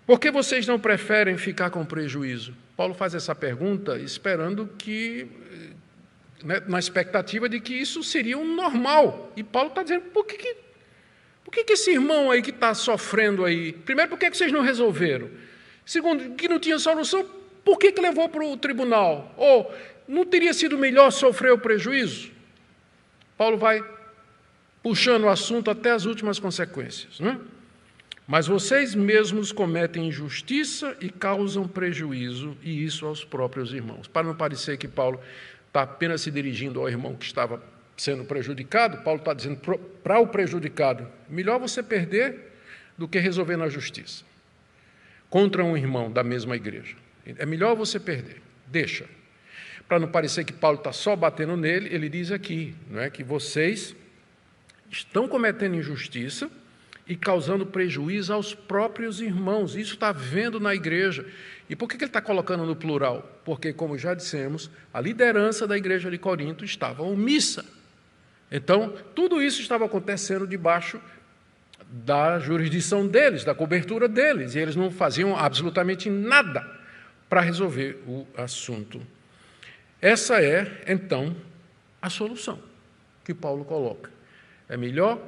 Por que vocês não preferem ficar com prejuízo? Paulo faz essa pergunta esperando que, na expectativa de que isso seria um normal. E Paulo está dizendo, por que esse irmão aí que está sofrendo aí, primeiro, por que vocês não resolveram? Segundo, que não tinha solução, por que levou para o tribunal? Ou não teria sido melhor sofrer o prejuízo? Paulo vai puxando o assunto até as últimas consequências, não é? Mas vocês mesmos cometem injustiça e causam prejuízo, e isso aos próprios irmãos. Para não parecer que Paulo está apenas se dirigindo ao irmão que estava sendo prejudicado, Paulo está dizendo para o prejudicado, melhor você perder do que resolver na justiça. Contra um irmão da mesma igreja. É melhor você perder, deixa. Para não parecer que Paulo está só batendo nele, ele diz aqui, não é, que vocês estão cometendo injustiça e causando prejuízo aos próprios irmãos. Isso está vendo na igreja. E por que ele está colocando no plural? Porque, como já dissemos, a liderança da igreja de Corinto estava omissa. Então, tudo isso estava acontecendo debaixo da jurisdição deles, da cobertura deles, e eles não faziam absolutamente nada para resolver o assunto. Essa é, então, a solução que Paulo coloca. É melhor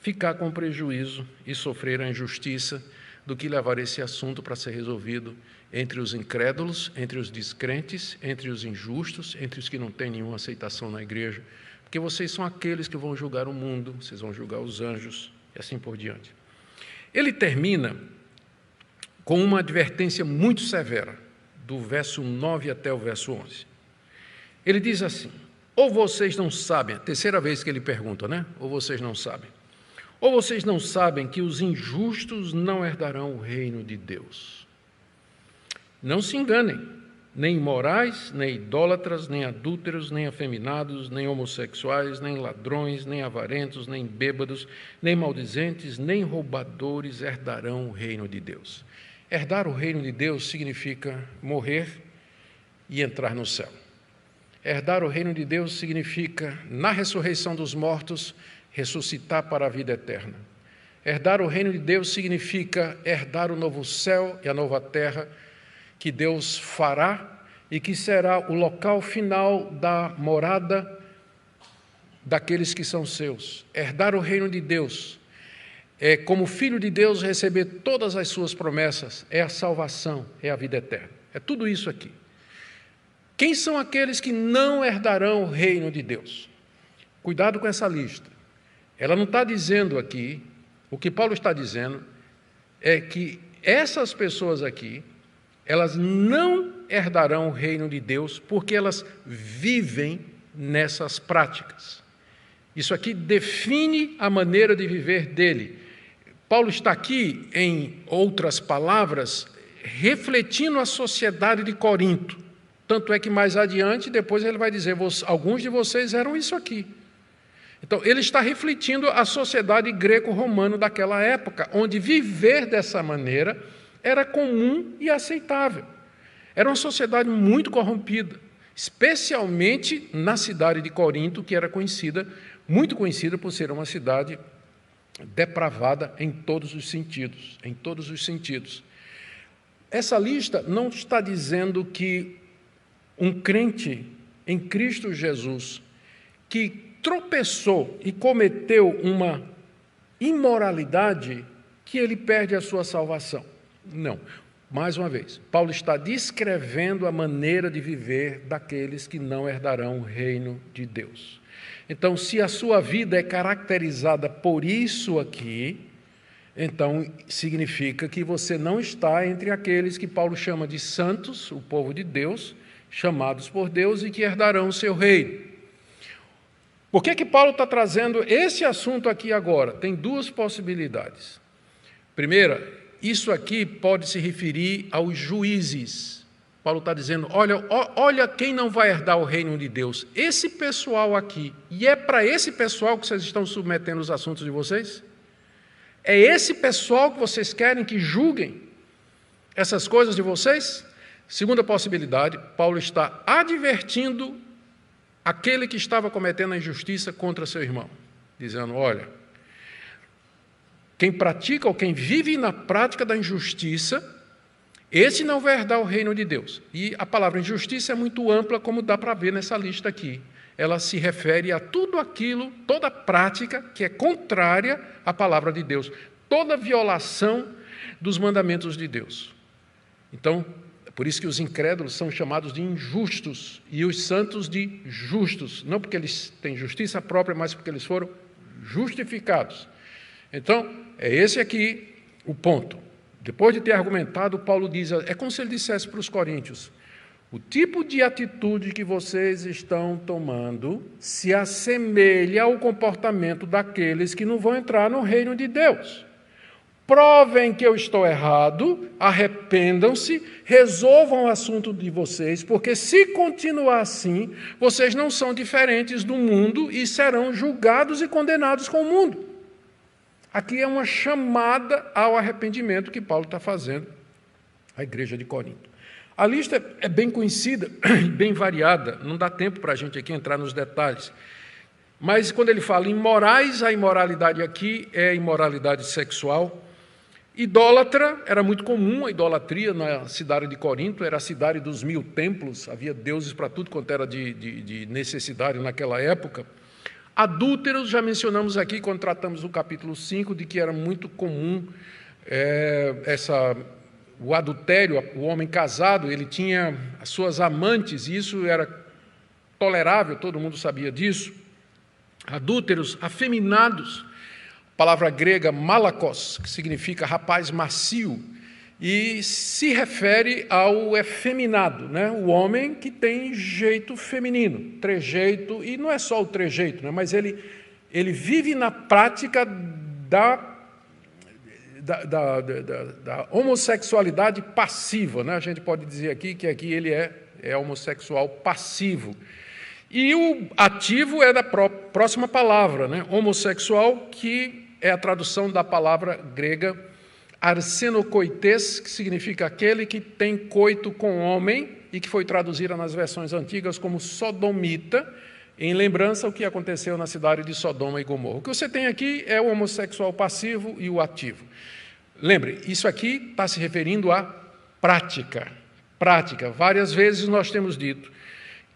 ficar com prejuízo e sofrer a injustiça do que levar esse assunto para ser resolvido entre os incrédulos, entre os descrentes, entre os injustos, entre os que não têm nenhuma aceitação na igreja, porque vocês são aqueles que vão julgar o mundo, vocês vão julgar os anjos e assim por diante. Ele termina com uma advertência muito severa, do verso 9 até o verso 11. Ele diz assim: ou vocês não sabem, a terceira vez que ele pergunta, né? Ou vocês não sabem. Ou vocês não sabem que os injustos não herdarão o reino de Deus? Não se enganem, nem imorais, nem idólatras, nem adúlteros, nem afeminados, nem homossexuais, nem ladrões, nem avarentos, nem bêbados, nem maldizentes, nem roubadores herdarão o reino de Deus. Herdar o reino de Deus significa morrer e entrar no céu. Herdar o reino de Deus significa, na ressurreição dos mortos, ressuscitar para a vida eterna. Herdar o reino de Deus significa herdar o novo céu e a nova terra que Deus fará e que será o local final da morada daqueles que são seus. Herdar o reino de Deus é, como filho de Deus, receber todas as suas promessas, é a salvação, é a vida eterna. É tudo isso aqui. Quem são aqueles que não herdarão o reino de Deus? Cuidado com essa lista. Ela não está dizendo aqui, o que Paulo está dizendo é que essas pessoas aqui, elas não herdarão o reino de Deus porque elas vivem nessas práticas. Isso aqui define a maneira de viver dele. Paulo está aqui, em outras palavras, refletindo a sociedade de Corinto. Tanto é que mais adiante, depois ele vai dizer, alguns de vocês eram isso aqui. Então, ele está refletindo a sociedade greco-romana daquela época, onde viver dessa maneira era comum e aceitável. Era uma sociedade muito corrompida, especialmente na cidade de Corinto, que era muito conhecida por ser uma cidade depravada em todos os sentidos, Essa lista não está dizendo que um crente em Cristo Jesus que tropeçou e cometeu uma imoralidade, que ele perde a sua salvação. Não. Mais uma vez, Paulo está descrevendo a maneira de viver daqueles que não herdarão o reino de Deus. Então, se a sua vida é caracterizada por isso aqui, então significa que você não está entre aqueles que Paulo chama de santos, o povo de Deus, chamados por Deus e que herdarão o seu reino. Por que Paulo está trazendo esse assunto aqui agora? Tem duas possibilidades. Primeira, isso aqui pode se referir aos juízes. Paulo está dizendo, olha quem não vai herdar o reino de Deus. Esse pessoal aqui. E é para esse pessoal que vocês estão submetendo os assuntos de vocês? É esse pessoal que vocês querem que julguem essas coisas de vocês? Segunda possibilidade, Paulo está advertindo aquele que estava cometendo a injustiça contra seu irmão, dizendo, olha, quem pratica ou quem vive na prática da injustiça, esse não vai herdar o reino de Deus. E a palavra injustiça é muito ampla, como dá para ver nessa lista aqui. Ela se refere a tudo aquilo, toda prática que é contrária à palavra de Deus, toda violação dos mandamentos de Deus. Então, é por isso que os incrédulos são chamados de injustos e os santos de justos, não porque eles têm justiça própria, mas porque eles foram justificados. Então, é esse aqui o ponto. Depois de ter argumentado, Paulo diz, é como se ele dissesse para os coríntios, o tipo de atitude que vocês estão tomando se assemelha ao comportamento daqueles que não vão entrar no reino de Deus. provem que eu estou errado, arrependam-se, resolvam o assunto de vocês, porque se continuar assim, vocês não são diferentes do mundo e serão julgados e condenados com o mundo. Aqui é uma chamada ao arrependimento que Paulo está fazendo à igreja de Corinto. A lista é bem conhecida, bem variada, não dá tempo para a gente aqui entrar nos detalhes. Mas quando ele fala em morais, a imoralidade aqui é a imoralidade sexual. Idólatra, era muito comum a idolatria na cidade de Corinto, era a cidade dos 1000 templos, havia deuses para tudo quanto era de necessidade naquela época. Adúlteros, já mencionamos aqui quando tratamos do capítulo 5, de que era muito comum o adultério, o homem casado, ele tinha as suas amantes, e isso era tolerável, todo mundo sabia disso. Adúlteros, afeminados, palavra grega malakos, que significa rapaz macio, e se refere ao efeminado, né? O homem que tem jeito feminino, trejeito, e não é só o trejeito, né? Mas ele vive na prática da homossexualidade passiva, né? A gente pode dizer aqui que aqui ele é homossexual passivo. E o ativo é da próxima palavra, né? Homossexual, que é a tradução da palavra grega arsenokoites, que significa aquele que tem coito com homem, e que foi traduzida nas versões antigas como sodomita, em lembrança ao que aconteceu na cidade de Sodoma e Gomorra. O que você tem aqui é o homossexual passivo e o ativo. Lembre, isso aqui está se referindo à prática. Prática. Várias vezes nós temos dito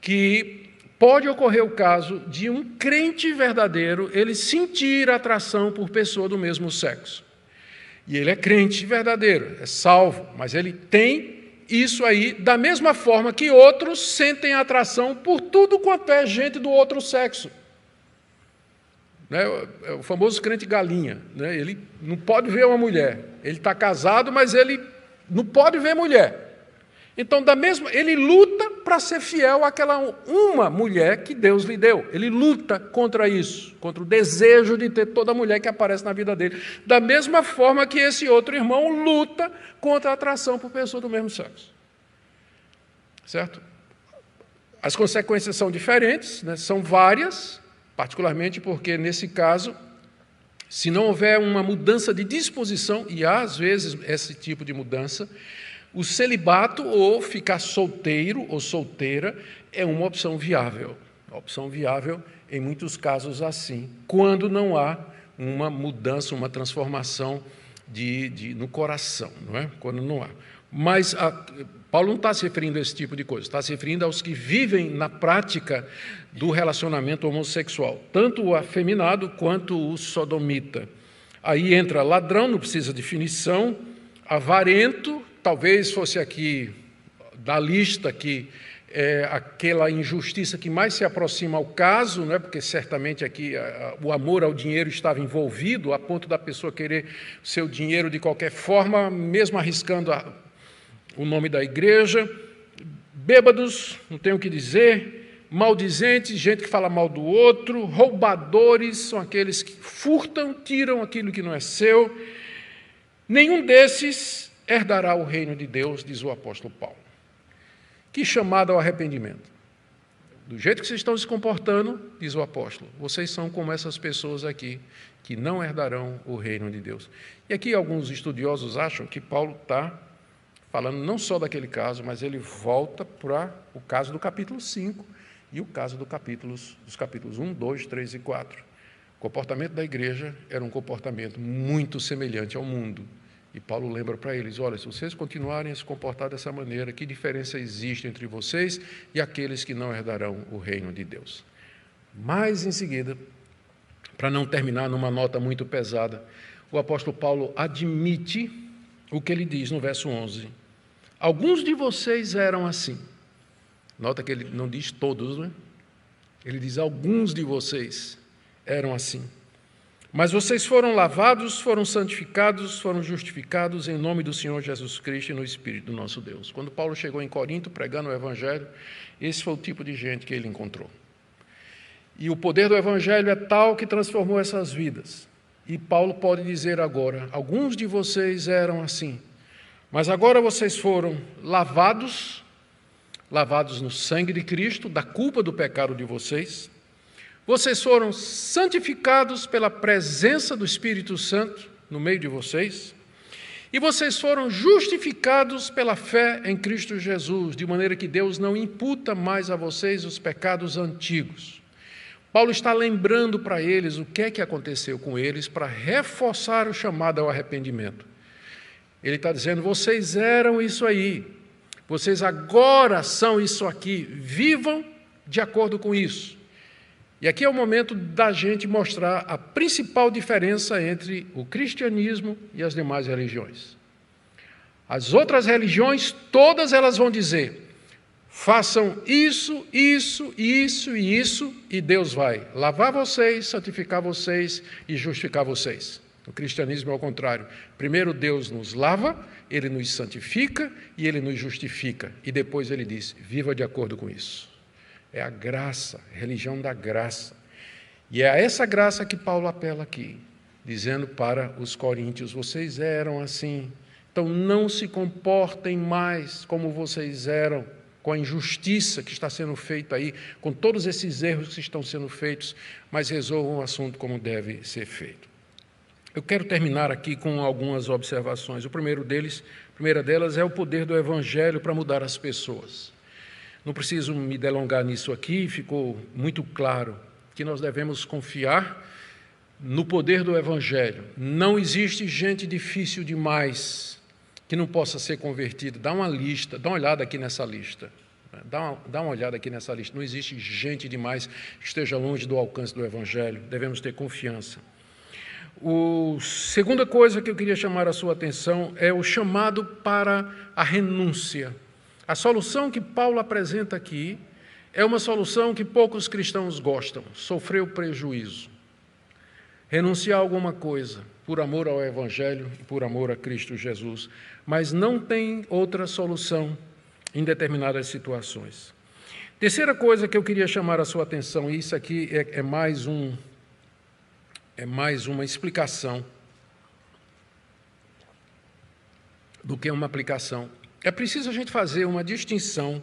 que pode ocorrer o caso de um crente verdadeiro, ele sentir atração por pessoa do mesmo sexo. E ele é crente verdadeiro, é salvo, mas ele tem isso aí da mesma forma que outros sentem atração por tudo quanto é gente do outro sexo. Né? É o famoso crente galinha. Né? Ele não pode ver uma mulher. Ele está casado, mas ele não pode ver mulher. Então, ele luta para ser fiel àquela uma mulher que Deus lhe deu. Ele luta contra isso, contra o desejo de ter toda mulher que aparece na vida dele. Da mesma forma que esse outro irmão luta contra a atração por pessoa do mesmo sexo. Certo? As consequências são diferentes, né? São várias, particularmente porque, nesse caso, se não houver uma mudança de disposição, e há, às vezes, esse tipo de mudança, o celibato, ou ficar solteiro ou solteira, é uma opção viável. Uma opção viável, em muitos casos, assim, quando não há uma mudança, uma transformação no coração, não é? Quando não há. Mas Paulo não está se referindo a esse tipo de coisa, está se referindo aos que vivem na prática do relacionamento homossexual, tanto o afeminado quanto o sodomita. Aí entra ladrão, não precisa de definição, avarento, talvez fosse aqui da lista que é aquela injustiça que mais se aproxima ao caso, né? Porque certamente aqui o amor ao dinheiro estava envolvido, a ponto da pessoa querer seu dinheiro de qualquer forma, mesmo arriscando o nome da igreja. Bêbados, não tenho o que dizer, maldizentes, gente que fala mal do outro, roubadores, são aqueles que furtam, tiram aquilo que não é seu. Nenhum desses herdará o reino de Deus, diz o apóstolo Paulo. Que chamada ao arrependimento. Do jeito que vocês estão se comportando, diz o apóstolo, vocês são como essas pessoas aqui, que não herdarão o reino de Deus. E aqui alguns estudiosos acham que Paulo está falando não só daquele caso, mas ele volta para o caso do capítulo 5 e o caso dos capítulos 1, 2, 3 e 4. O comportamento da igreja era um comportamento muito semelhante ao mundo. E Paulo lembra para eles, olha, se vocês continuarem a se comportar dessa maneira, que diferença existe entre vocês e aqueles que não herdarão o reino de Deus? Mas, em seguida, para não terminar numa nota muito pesada, o apóstolo Paulo admite o que ele diz no verso 11. Alguns de vocês eram assim. Nota que ele não diz todos, né? Ele diz, alguns de vocês eram assim. Mas vocês foram lavados, foram santificados, foram justificados em nome do Senhor Jesus Cristo e no Espírito do nosso Deus. Quando Paulo chegou em Corinto pregando o Evangelho, esse foi o tipo de gente que ele encontrou. E o poder do Evangelho é tal que transformou essas vidas. E Paulo pode dizer agora, alguns de vocês eram assim, mas agora vocês foram lavados no sangue de Cristo, da culpa do pecado de vocês. Vocês foram santificados pela presença do Espírito Santo no meio de vocês. E vocês foram justificados pela fé em Cristo Jesus, de maneira que Deus não imputa mais a vocês os pecados antigos. Paulo está lembrando para eles o que é que aconteceu com eles para reforçar o chamado ao arrependimento. Ele está dizendo, vocês eram isso aí, vocês agora são isso aqui, vivam de acordo com isso. E aqui é o momento da gente mostrar a principal diferença entre o cristianismo e as demais religiões. As outras religiões, todas elas vão dizer, façam isso, isso, isso e isso, e Deus vai lavar vocês, santificar vocês e justificar vocês. O cristianismo é ao contrário. Primeiro Deus nos lava, Ele nos santifica e Ele nos justifica. E depois Ele diz, viva de acordo com isso. É a graça, a religião da graça. E é a essa graça que Paulo apela aqui, dizendo para os coríntios, vocês eram assim, então não se comportem mais como vocês eram, com a injustiça que está sendo feita aí, com todos esses erros que estão sendo feitos, mas resolvam o assunto como deve ser feito. Eu quero terminar aqui com algumas observações. A primeira delas é o poder do Evangelho para mudar as pessoas. Não preciso me delongar nisso aqui, ficou muito claro que nós devemos confiar no poder do Evangelho. Não existe gente difícil demais que não possa ser convertida. Dá uma olhada aqui nessa lista. Dá uma olhada aqui nessa lista. Não existe gente demais que esteja longe do alcance do Evangelho. Devemos ter confiança. A segunda coisa que eu queria chamar a sua atenção é o chamado para a renúncia. A solução que Paulo apresenta aqui é uma solução que poucos cristãos gostam, sofrer o prejuízo. Renunciar a alguma coisa, por amor ao Evangelho e por amor a Cristo Jesus. Mas não tem outra solução em determinadas situações. Terceira coisa que eu queria chamar a sua atenção, e isso aqui é mais uma explicação do que uma aplicação. É preciso a gente fazer uma distinção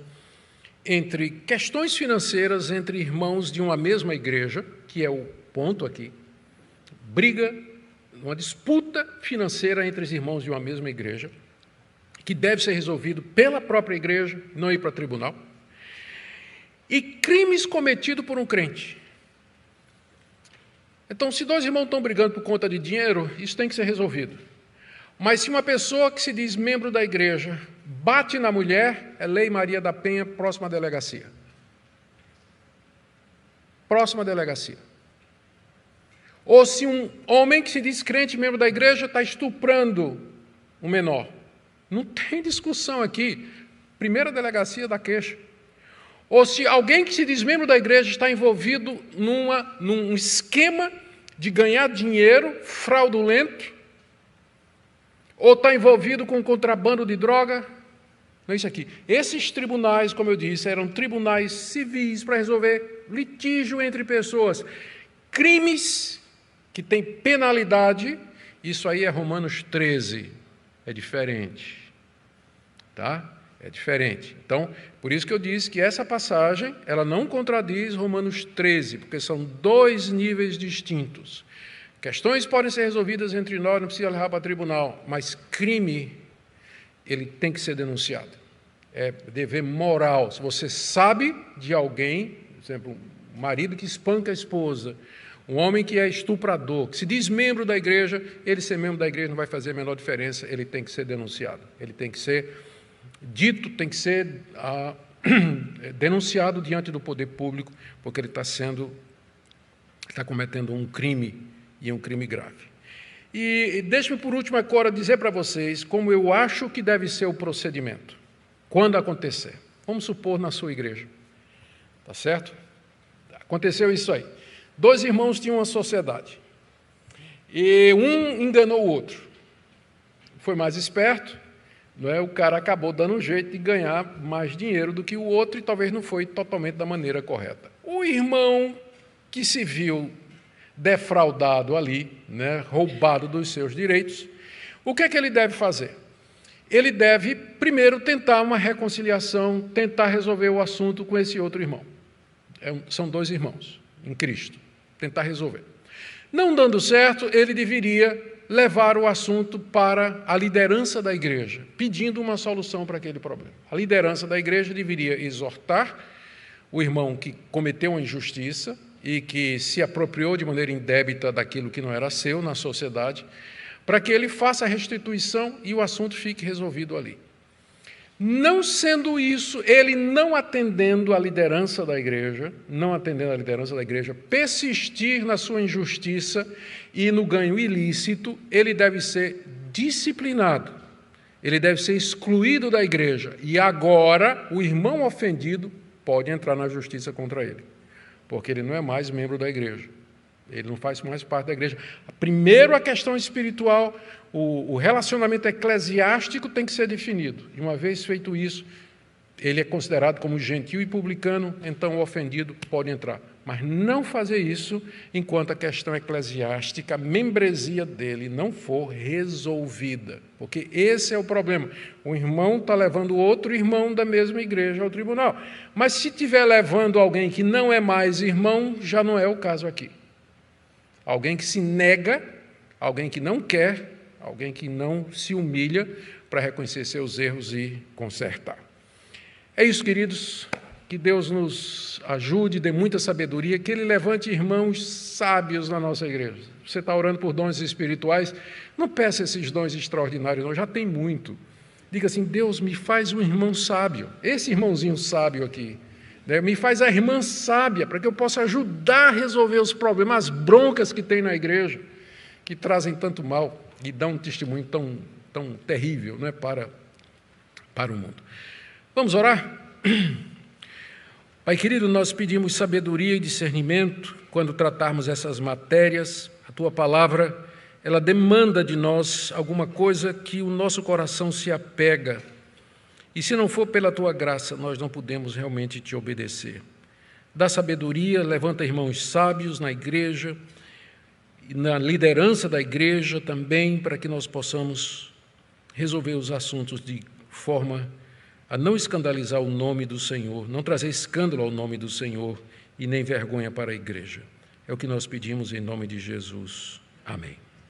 entre questões financeiras entre irmãos de uma mesma igreja, que é o ponto aqui, briga, uma disputa financeira entre os irmãos de uma mesma igreja, que deve ser resolvido pela própria igreja, não ir para tribunal, e crimes cometidos por um crente. Então, se dois irmãos estão brigando por conta de dinheiro, isso tem que ser resolvido. Mas se uma pessoa que se diz membro da igreja bate na mulher, é Lei Maria da Penha, próxima delegacia. Próxima delegacia. Ou se um homem que se diz crente, membro da igreja, está estuprando um menor. Não tem discussão aqui. Primeira delegacia da queixa. Ou se alguém que se diz membro da igreja está envolvido num esquema de ganhar dinheiro fraudulento, ou está envolvido com contrabando de droga, não é isso aqui. Esses tribunais, como eu disse, eram tribunais civis para resolver litígio entre pessoas. Crimes que têm penalidade, isso aí é Romanos 13, é diferente. Tá? É diferente. Então, por isso que eu disse que essa passagem, ela não contradiz Romanos 13, porque são dois níveis distintos. Questões podem ser resolvidas entre nós, não precisa levar para tribunal, mas crime, ele tem que ser denunciado. É dever moral. Se você sabe de alguém, por exemplo, um marido que espanca a esposa, um homem que é estuprador, que se diz membro da igreja, ele ser membro da igreja não vai fazer a menor diferença, ele tem que ser denunciado. Ele tem que ser dito, tem que ser denunciado diante do poder público, porque ele está cometendo um crime, e é um crime grave. E deixe-me, por último, agora dizer para vocês como eu acho que deve ser o procedimento, quando acontecer. Vamos supor na sua igreja, tá certo? Aconteceu isso aí. Dois irmãos tinham uma sociedade, e um enganou o outro. Foi mais esperto, não é? O cara acabou dando um jeito de ganhar mais dinheiro do que o outro, e talvez não foi totalmente da maneira correta. O irmão que se viu defraudado ali, né, roubado dos seus direitos, o que é que ele deve fazer? Ele deve, primeiro, tentar uma reconciliação, tentar resolver o assunto com esse outro irmão. São dois irmãos em Cristo. Tentar resolver. Não dando certo, ele deveria levar o assunto para a liderança da igreja, pedindo uma solução para aquele problema. A liderança da igreja deveria exortar o irmão que cometeu uma injustiça e que se apropriou de maneira indébita daquilo que não era seu na sociedade, para que ele faça a restituição e o assunto fique resolvido ali. Não sendo isso, ele não atendendo a liderança da igreja, persistir na sua injustiça e no ganho ilícito, ele deve ser disciplinado, ele deve ser excluído da igreja. E agora, o irmão ofendido pode entrar na justiça contra ele, porque ele não é mais membro da igreja. Ele não faz mais parte da igreja. Primeiro, a questão espiritual, o relacionamento eclesiástico tem que ser definido. E uma vez feito isso, ele é considerado como gentil e publicano, então o ofendido pode entrar. Mas não fazer isso enquanto a questão eclesiástica, a membresia dele não for resolvida. Porque esse é o problema. O irmão está levando outro irmão da mesma igreja ao tribunal. Mas se estiver levando alguém que não é mais irmão, já não é o caso aqui. Alguém que se nega, alguém que não quer, alguém que não se humilha para reconhecer seus erros e consertar. É isso, queridos, que Deus nos ajude, dê muita sabedoria, que Ele levante irmãos sábios na nossa igreja. Você está orando por dons espirituais, não peça esses dons extraordinários, não, já tem muito. Diga assim, Deus, me faz um irmão sábio, esse irmãozinho sábio aqui, né? Me faz a irmã sábia, para que eu possa ajudar a resolver os problemas, as broncas que tem na igreja, que trazem tanto mal e dão um testemunho tão terrível, né, para o mundo. Vamos orar? Pai querido, nós pedimos sabedoria e discernimento quando tratarmos essas matérias. A Tua palavra, ela demanda de nós alguma coisa que o nosso coração se apega. E se não for pela Tua graça, nós não podemos realmente Te obedecer. Dá sabedoria, levanta irmãos sábios na igreja, e na liderança da igreja também, para que nós possamos resolver os assuntos de forma a não escandalizar o nome do Senhor, não trazer escândalo ao nome do Senhor e nem vergonha para a igreja. É o que nós pedimos em nome de Jesus. Amém.